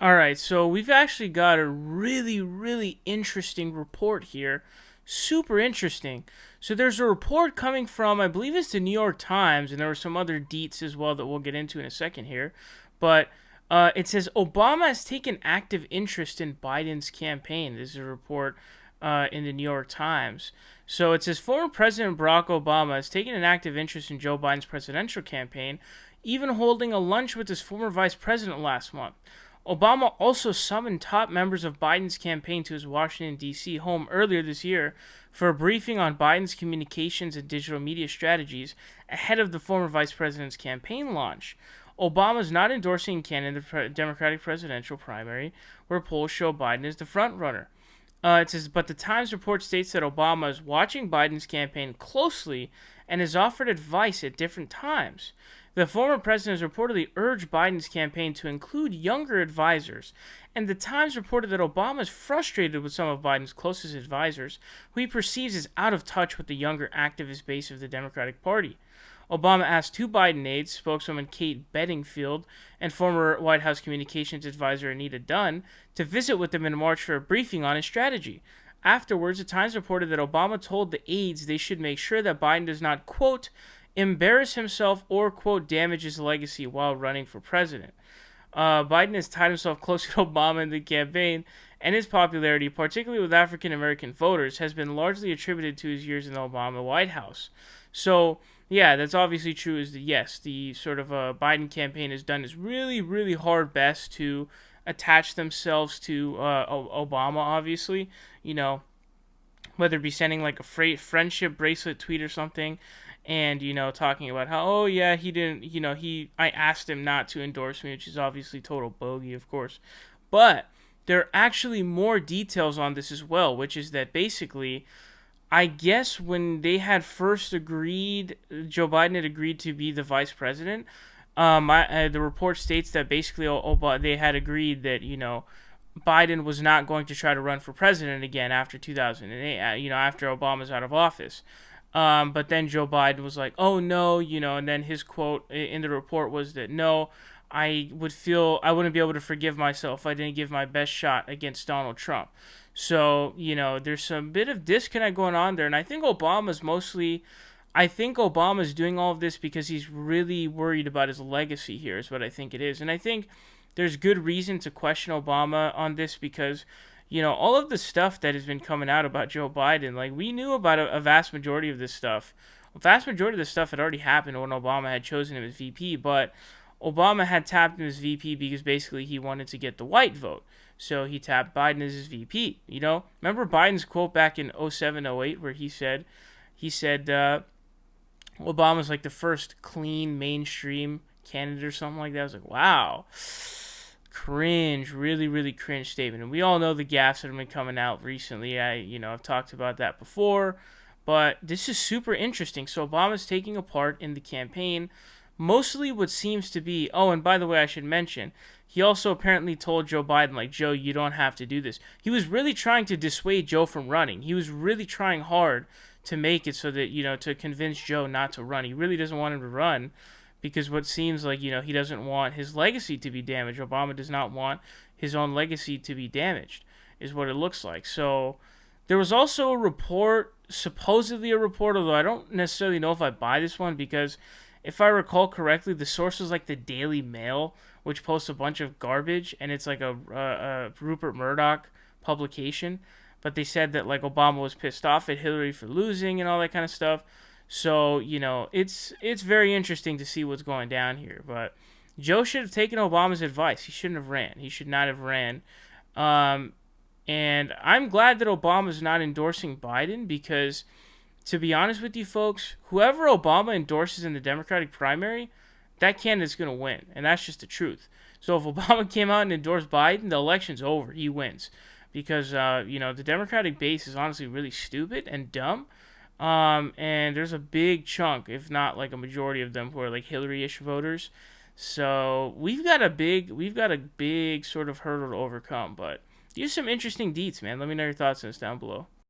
All right, so we've actually got a really, really interesting report here. Super interesting. So there's a report coming from, I believe it's the New York Times, and there were some other deets as well that we'll get into in a second here. But it says Obama has taken active interest in Biden's campaign. This is a report in the New York Times. So it says former President Barack Obama has taken an active interest in Joe Biden's presidential campaign, even holding a lunch with his former vice president last month. Obama also summoned top members of Biden's campaign to his Washington, D.C. home earlier this year for a briefing on Biden's communications and digital media strategies ahead of the former vice president's campaign launch. Obama is not endorsing a candidate in the Democratic presidential primary, where polls show Biden as the frontrunner. It says, but the Times report states that Obama is watching Biden's campaign closely and has offered advice at different times. The former president has reportedly urged Biden's campaign to include younger advisors, and the Times reported that Obama is frustrated with some of Biden's closest advisors, who he perceives as out of touch with the younger activist base of the Democratic Party. Obama asked two Biden aides, spokeswoman Kate Bedingfield and former White House communications advisor Anita Dunn, to visit with him in March for a briefing on his strategy. Afterwards, the Times reported that Obama told the aides they should make sure that Biden does not, quote, embarrass himself or, quote, damage his legacy while running for president. Biden has tied himself close to Obama in the campaign, and his popularity, particularly with African American voters, has been largely attributed to his years in the Obama White House. So, yeah, that's obviously true. Is that yes, the sort of Biden campaign has done its really, really hard best to attach themselves to Obama. Obviously, you know, whether it be sending like a friendship bracelet tweet or something, and talking about how, oh yeah, he didn't, I asked him not to endorse me, which is obviously total bogey, of course. But there are actually more details on this as well, which is that basically, I guess when they had first agreed, Joe Biden had agreed to be the vice president. The report states that basically they had agreed that Biden was not going to try to run for president again after 2008. After Obama's out of office. But then Joe Biden was like, "Oh no," and then his quote in the report was that, "No, I wouldn't be able to forgive myself if I didn't give my best shot against Donald Trump." So, there's some bit of disconnect going on there. And I think Obama's doing all of this because he's really worried about his legacy here, is what I think it is. And I think there's good reason to question Obama on this because, all of the stuff that has been coming out about Joe Biden, like we knew about a vast majority of this stuff. A vast majority of this stuff had already happened when Obama had chosen him as VP, but Obama had tapped him as VP because basically he wanted to get the white vote. So he tapped Biden as his VP. Remember Biden's quote back in 07, 08 where he said Obama's like the first clean mainstream candidate or something like that. I was like, wow. Cringe, really, really cringe statement. And we all know the gaffes that have been coming out recently. I've talked about that before, but this is super interesting. So Obama's taking a part in the campaign, mostly what seems to be. Oh, and by the way, I should mention, he also apparently told Joe Biden, like, Joe, you don't have to do this. He was really trying to dissuade Joe from running. He was really trying hard to make it so that, to convince Joe not to run. He really doesn't want him to run because what seems like, he doesn't want his legacy to be damaged. Obama does not want his own legacy to be damaged, is what it looks like. So there was also a report, supposedly a report, although I don't necessarily know if I buy this one because if I recall correctly, the source was like the Daily Mail, which posts a bunch of garbage, and it's like a Rupert Murdoch publication. But they said that like Obama was pissed off at Hillary for losing and all that kind of stuff. So it's very interesting to see what's going down here. But Joe should have taken Obama's advice. He shouldn't have ran. He should not have ran. And I'm glad that Obama's not endorsing Biden because, to be honest with you folks, whoever Obama endorses in the Democratic primary, that candidate's going to win. And that's just the truth. So if Obama came out and endorsed Biden, the election's over. He wins. Because, the Democratic base is honestly really stupid and dumb. And there's a big chunk, if not like a majority of them, who are like Hillary-ish voters. So we've got a big sort of hurdle to overcome. But these are some interesting deets, man. Let me know your thoughts on this down below.